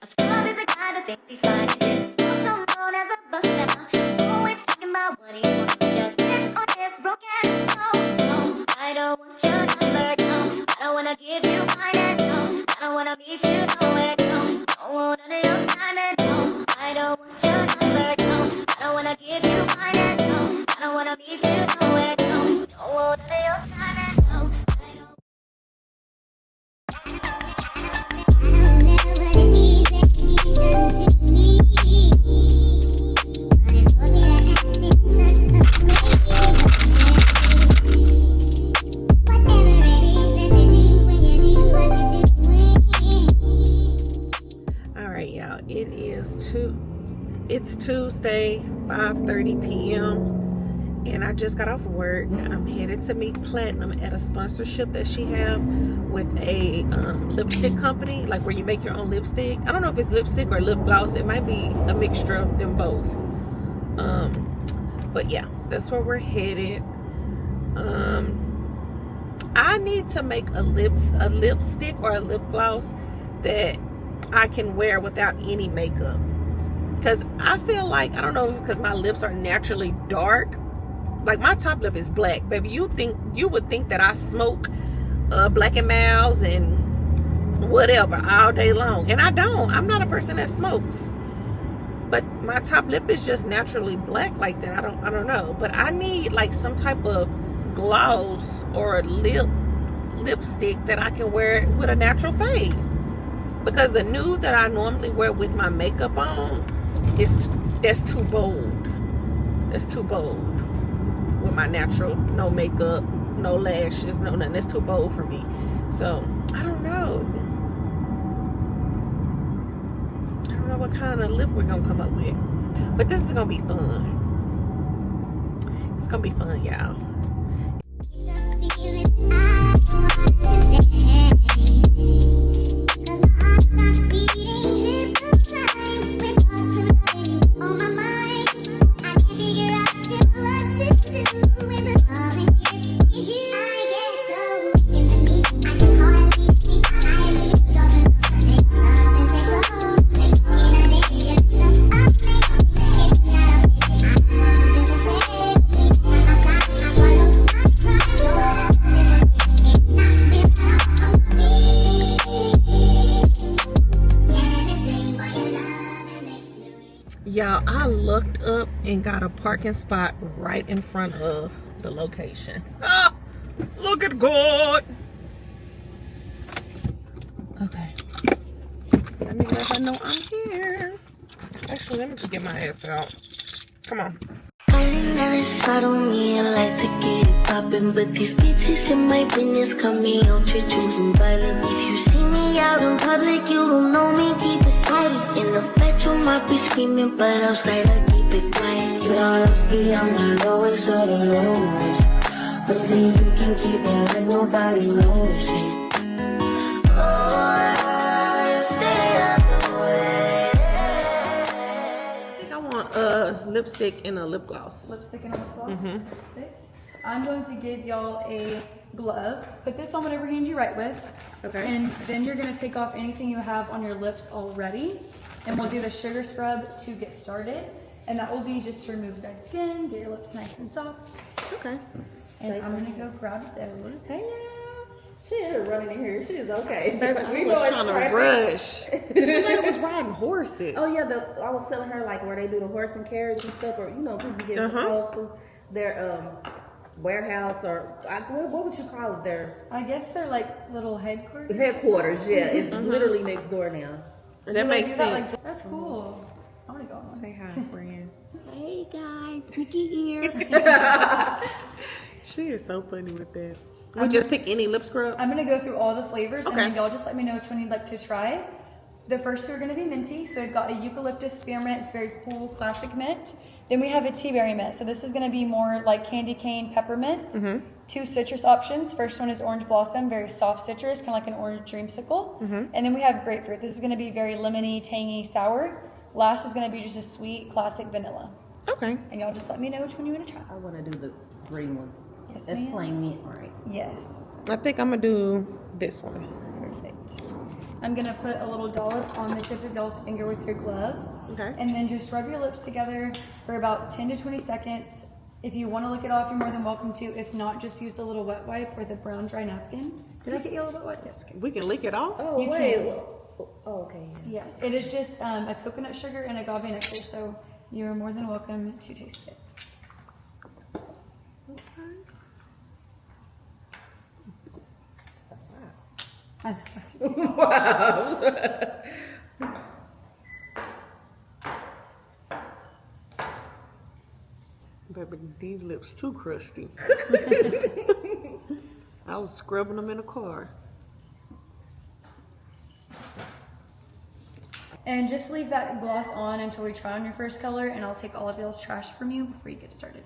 A scrub is a guy that thinks he's fine. Also known as a buster. Always talking about what he wants. Just fix on his broken soul. No, I don't want your number. No, I don't wanna give you mine. No, I don't wanna meet you nowhere. No, don't want none of your time. No, I don't want your number. No, I don't wanna give you mine. No, I don't wanna meet you nowhere. No, don't want none of your time. No, I don't. Alright, y'all, it's Tuesday, 5:30 p.m. and I just got off work. I'm headed to meet Platinum at a sponsorship that she have with a lipstick company, like where you make your own lipstick. I don't know if it's lipstick or lip gloss. It might be a mixture of them both. But yeah, that's where we're headed. I need to make a lipstick or a lip gloss that I can wear without any makeup, because I feel like, I don't know if it's because my lips are naturally dark. Like my top lip is black, baby. You would think that I smoke Black and Miles and whatever all day long, and I don't. I'm not a person that smokes, but my top lip is just naturally black like that. I don't know, but I need like some type of gloss or lipstick that I can wear with a natural face, because the nude that I normally wear with my makeup on that's too bold. That's too bold with my natural, no makeup, no lashes, no nothing. That's too bold for me. So I don't know what kind of lip we're gonna come up with, but this is gonna be fun. It's gonna be fun, y'all. Y'all, I looked up and got a parking spot right in front of the location. Ah, look at God. Okay. Let me let her know I'm here. Actually, let me just get my ass out. Come on. I don't need like to get it poppin', but these bitches in my business come me out to choosing violence. If you see me out in public, you don't know me, keep it silent. In the bedroom, I be screaming, but outside I keep it quiet. You know, I'm the lowest of the lowest. But then you can keep it like nobody knows it. Lipstick and a lip gloss. Lipstick and a lip gloss. Perfect. I'm going to give y'all a glove. Put this on whatever hand you write with. Okay. And then you're going to take off anything you have on your lips already. And we'll do the sugar scrub to get started. And that will be just to remove dead skin, get your lips nice and soft. Okay. And I'm going to go grab those. Hey now. She is running in here. She is okay. Baby, I was trying to rush. Somebody was riding horses. Oh yeah, I was telling her like where they do the horse and carriage and stuff, or you know, people get close to their warehouse, or what would you call it? Their I guess they're like little headquarters. Headquarters, yeah. It's literally next door now. And that makes sense. That's cool. I want to go on one. Say hi, friend. Hey guys, Nikki here. She is so funny with that. We just pick any lip scrub? I'm going to go through all the flavors, okay, and then y'all just let me know which one you'd like to try. The first two are going to be minty. So we've got a eucalyptus spearmint. It's very cool, classic mint. Then we have a tea berry mint. So this is going to be more like candy cane peppermint. Two citrus options. First one is orange blossom, very soft citrus, kind of like an orange dreamsicle. And then we have grapefruit. This is going to be very lemony, tangy, sour. Last is going to be just a sweet, classic vanilla. Okay. And y'all just let me know which one you want to try. I want to do the green one. Yes, that's plain mint, right? Yes. I think I'm going to do this one. Perfect. I'm gonna put a little dollop on the tip of y'all's finger with your glove. Okay. And then just rub your lips together for about 10 to 20 seconds. If you want to lick it off, you're more than welcome to. If not, just use the little wet wipe or the brown dry napkin. Did I get you a little wet wipe? Yes. Okay. We can lick it off? Oh, You wait. can. Oh, okay. Yes, it is just a coconut sugar and agave nectar, so you're more than welcome to taste it. Wow. Baby, these lips too crusty. I was scrubbing them in the car. And just leave that gloss on until we try on your first color, and I'll take all of y'all's trash from you before you get started.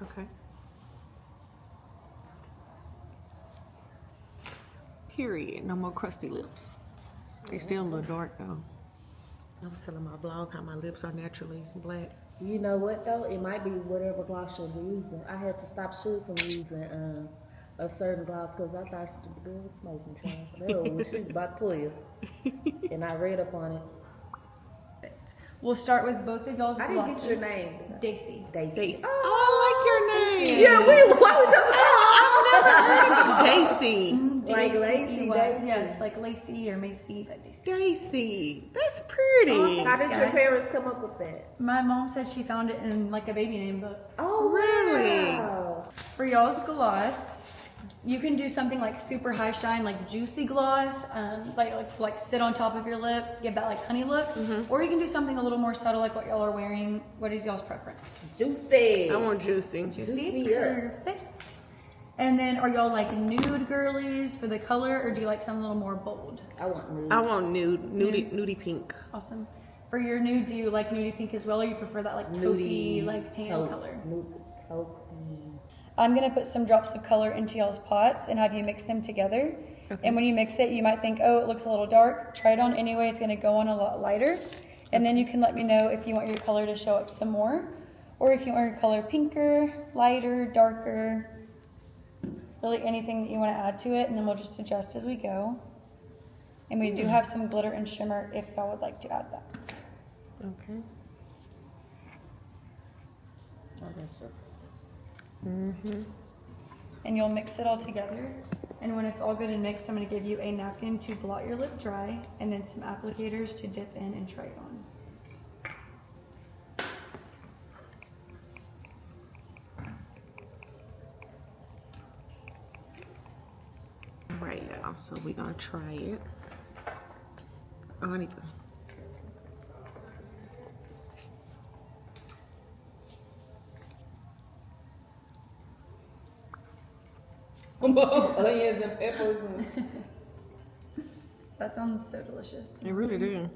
Okay. Period. No more crusty lips. They still a little dark though. I was telling my vlog how my lips are naturally black. You know what though? It might be whatever gloss you're using. I had to stop Shay from using a certain gloss because I thought the girl was smoking child. No, she was about 12. And I read up on it. We'll start with both of y'all's I glosses. didn't get your name. Daisy. Daisy. Oh, I like your name. Yeah, why we talking Daisy. Like Lacey, Daisy. Yes, like Lacey or Macy, but Daisy. Daisy. That's pretty. How did your Guys. parents come up with that? My mom said she found it in like a baby name book. Oh, Really? wow. For y'all's gloss, you can do something like super high shine, like juicy gloss, like sit on top of your lips, give that like honey look. Or you can do something a little more subtle, like what y'all are wearing. What is y'all's preference? Juicy. I want juicy. Juicy, me up. perfect. And then, are y'all like nude girlies for the color, or do you like something a little more bold? I want nude. I want nudie pink. Awesome. For your nude, do you like nudie pink as well, or you prefer that like taupey, like tan color? Nude, taupey. I'm gonna put some drops of color into y'all's pots and have you mix them together. Okay. And when you mix it, you might think, oh, it looks a little dark. Try it on anyway, it's gonna go on a lot lighter. And then you can let me know if you want your color to show up some more, or if you want your color pinker, lighter, darker, really anything that you wanna add to it, and then we'll just adjust as we go. And we do have some glitter and shimmer if y'all would like to add that. Okay. Oh, that's so And you'll mix it all together. And when it's all good and mixed, I'm gonna give you a napkin to blot your lip dry and then some applicators to dip in and try it on. Right now, so we're gonna try it. Oh, I need to. onions and peppers and... That sounds so delicious. It really do.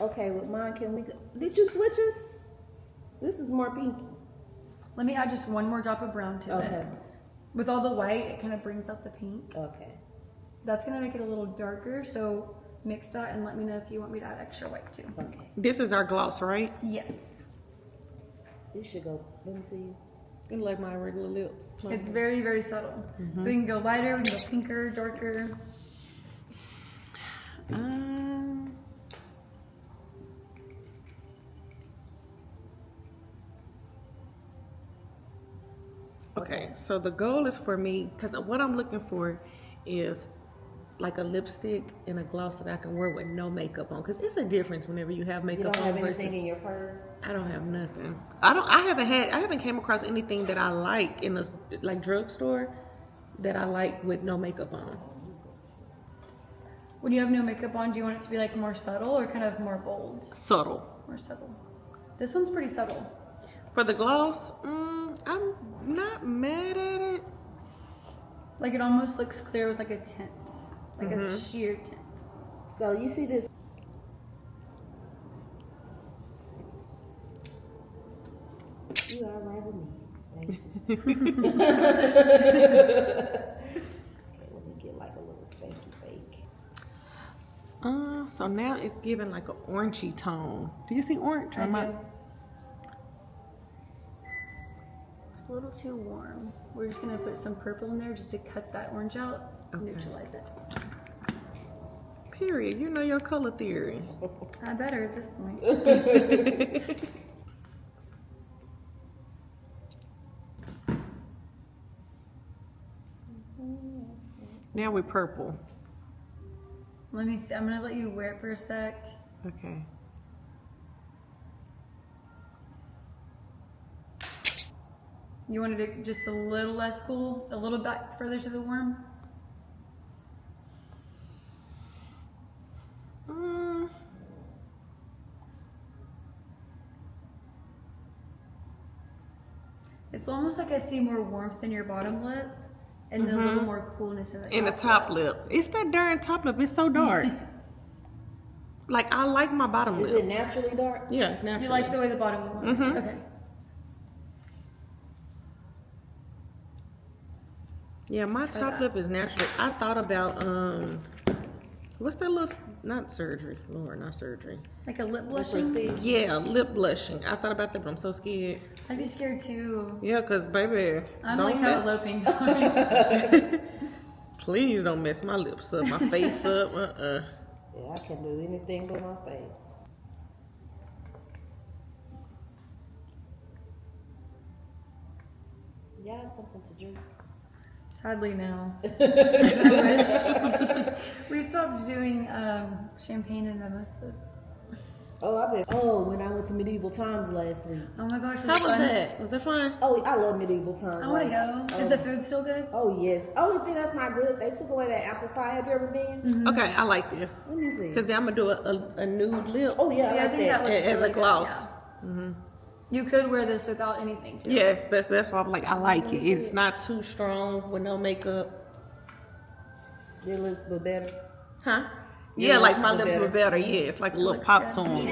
Okay, with mine, can we go? Did you switch us? This is more pinky. Let me add just one more drop of brown to Okay. it. With all the white, it kind of brings out the pink. Okay. That's gonna make it a little darker, so mix that and let me know if you want me to add extra white too. Okay. This is our gloss, right? Yes. You should go. Let me see you. It's like my regular lips. It's very, very subtle. So we can go lighter, we can go pinker, darker. Okay, so the goal is for me, because what I'm looking for is like a lipstick and a gloss that I can wear with no makeup on. Because it's a difference whenever you have You makeup don't on have versus. anything in your purse? I don't have nothing. I haven't came across anything that I like in a like drugstore that I like with no makeup on. When you have no makeup on, do you want it to be like more subtle or kind of more bold? Subtle. More subtle. This one's pretty subtle. For the gloss, I'm not mad at it. Like it almost looks clear with like a tint, like a sheer tint. So you see this? You are right with me. Thank you. Okay, let me get like a little fakey fake. So now it's giving like an orangey tone. Do you see orange? I do. It's a little too warm. We're just gonna put some purple in there just to cut that orange out, Okay. neutralize it. Period. You know your color theory. I better at this point. Now we're purple. Let me see. I'm gonna let you wear it for a sec. Okay. You wanted it just a little less cool, a little back further to the warm. It's almost like I see more warmth in your bottom lip and then a little more coolness in the top In the top lip. It's that darn top lip. It's so dark. Like, I like my bottom lip. Is it naturally dark? Yeah, it's naturally. You like the way the bottom lip looks? Okay. Yeah, my top lip is natural. I thought about, what's that little, not surgery. Lord, not surgery. Like a lip blushing? Yeah, lip blushing. I thought about that, but I'm so scared. I'd be scared too. Yeah, because, baby, I'm like kind of low pain tolerance. Please don't mess my lips up, my face up. Yeah, I can do anything but my face. Y'all have something to drink? Sadly, no. I wish. We stopped doing champagne and mimosas. Oh, when I went to Medieval Times last week. Oh my gosh, How was that? Was that fun? Oh, I love Medieval Times. I want to go. Is the food still good? Oh, yes. Only thing that's not good, they took away that apple pie. Have you ever been? Okay, I like this. Let me see. Because then I'm going to do a nude lip Oh, yeah, See, I I like think that that. looks as really a gloss. good, yeah. You could wear this without anything too. Yes, that's why I'm like, I like it. It's not too strong with no makeup. Your lips were better. Huh? Your Yeah, like lips my were lips better. were better. Yeah, it's like a little Looks pop good. to them.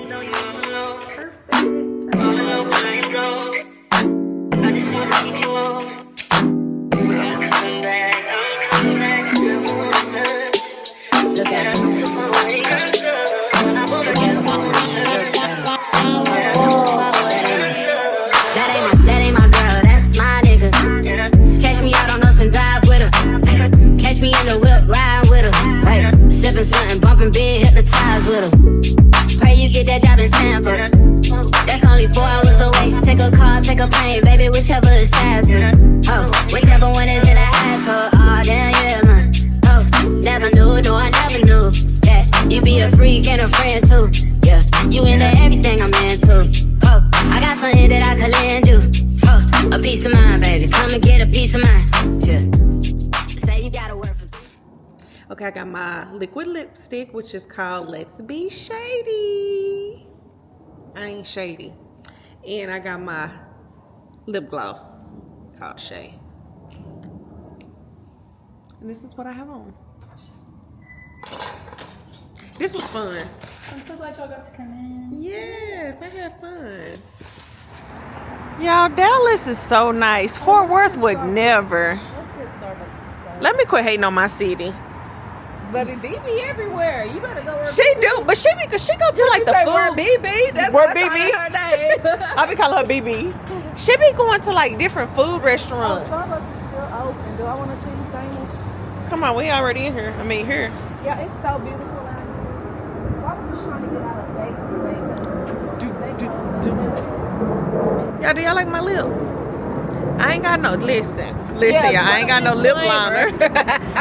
Look at him. That ain't my girl, that's my nigga. Catch me out on Ocean Drive with her. Catch me in the whip, riding with her. Like, sipping something, bumping, being hypnotized with her. Pray you get that job in Tampa. That's only 4 hours away. Take a car, take a plane, baby, whichever is faster. Oh, whichever one is in a hassle. Oh, damn, yeah, man. Oh, never knew, no, I never knew that you be a freak and a friend too. Yeah, you into everything I'm into. Oh, I got something that I could lend you. Oh, a piece of mind, baby. Come and get a piece of mind. Yeah. Say you gotta work for. Okay, I got my liquid lipstick, which is called Let's Be Shady. I ain't shady. And I got my lip gloss called Shay. And this is what I have on. This was fun. I'm so glad y'all got to come in. Yes, I had fun. Y'all, Dallas is so nice. Fort Worth would never. Let me quit hating on my city. Baby, BB everywhere. You better go where She do, but she go to like the say food. where BB. That's Where what's BB? on her name. I be calling her BB. She be going to like different food restaurants. Starbucks is still open. Do I want to choose Danish? Come on, we already in here. I mean, here. Yeah, it's so beautiful out here. I was just trying to get out of basic. Y'all, do y'all like my lip? I ain't got no, listen, y'all, I ain't got no lip liner.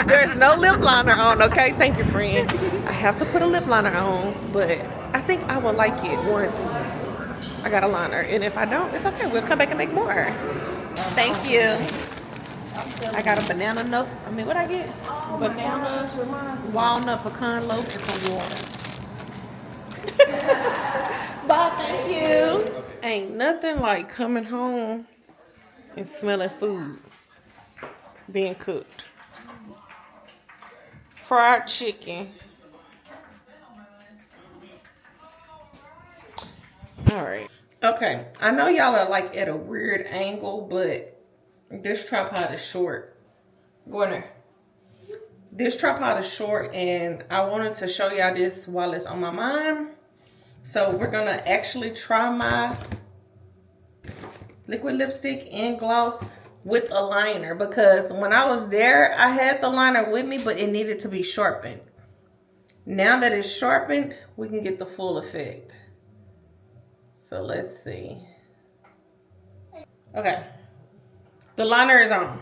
There's no lip liner on, okay? Thank you, friend. I have to put a lip liner on, but I think I will like it once I got a liner. And if I don't, it's okay. We'll come back and make more. Thank you. I got a banana nut. I mean, what I get? Banana, walnut, pecan loaf, and some water. Bye, thank you. Ain't nothing like coming home and smelling food being cooked. Fried chicken. All right. Okay, I know y'all are like at a weird angle, but this tripod is short. Go in there. This tripod is short, and I wanted to show y'all this while it's on my mind. So we're gonna actually try my liquid lipstick and gloss with a liner, because when I was there, I had the liner with me, but it needed to be sharpened. Now that it's sharpened, we can get the full effect. So let's see. Okay, the liner is on.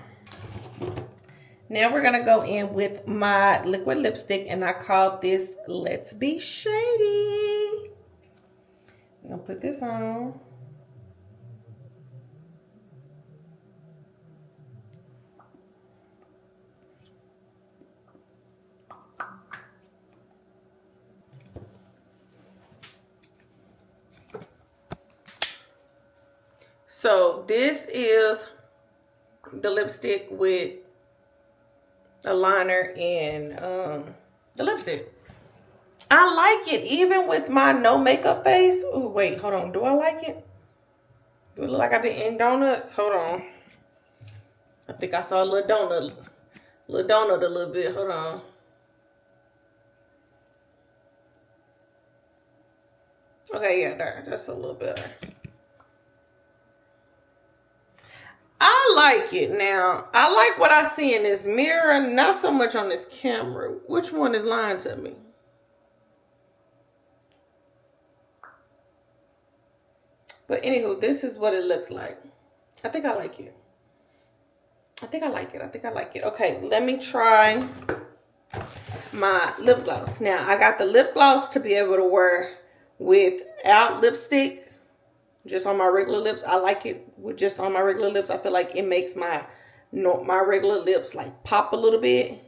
Now we're gonna go in with my liquid lipstick, and I called this Let's Be Shady. I'm gonna put this on. So this is the lipstick with a liner and the lipstick. I like it even with my no makeup face. Oh wait, hold on. Do I like it? Do it look like I've been eating donuts? Hold on. I think I saw a little donut a little bit. Hold on. Okay, yeah, there. That's a little better. I like it now. I like what I see in this mirror, not so much on this camera. Which one is lying to me? But anywho, this is what it looks like. I think I like it. I think I like it. I think I like it. Okay, let me try my lip gloss. Now, I got the lip gloss to be able to wear without lipstick. Just on my regular lips. I like it with just on my regular lips. I feel like it makes my regular lips like pop a little bit.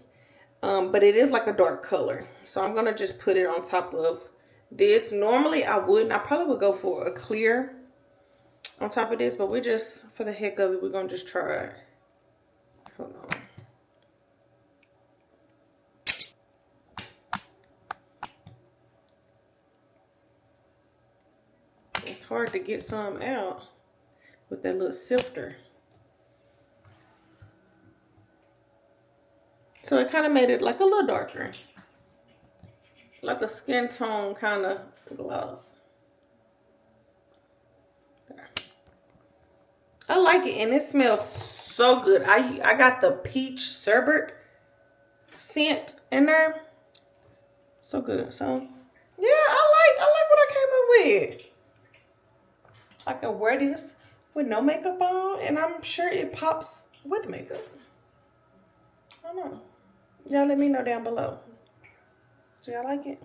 But it is like a dark color. So I'm going to just put it on top of this. Normally I wouldn't. I probably would go for a clear on top of this. But we're just, for the heck of it, we're going to just try it. Hold on. It's hard to get some out with that little sifter. So it kind of made it like a little darker. Like a skin tone kind of gloss. There. I like it and it smells so good. I got the peach sherbet scent in there. So good. So yeah, I like what I came up with. I can wear this with no makeup on, and I'm sure it pops with makeup. I don't know. Y'all let me know down below. So y'all like it?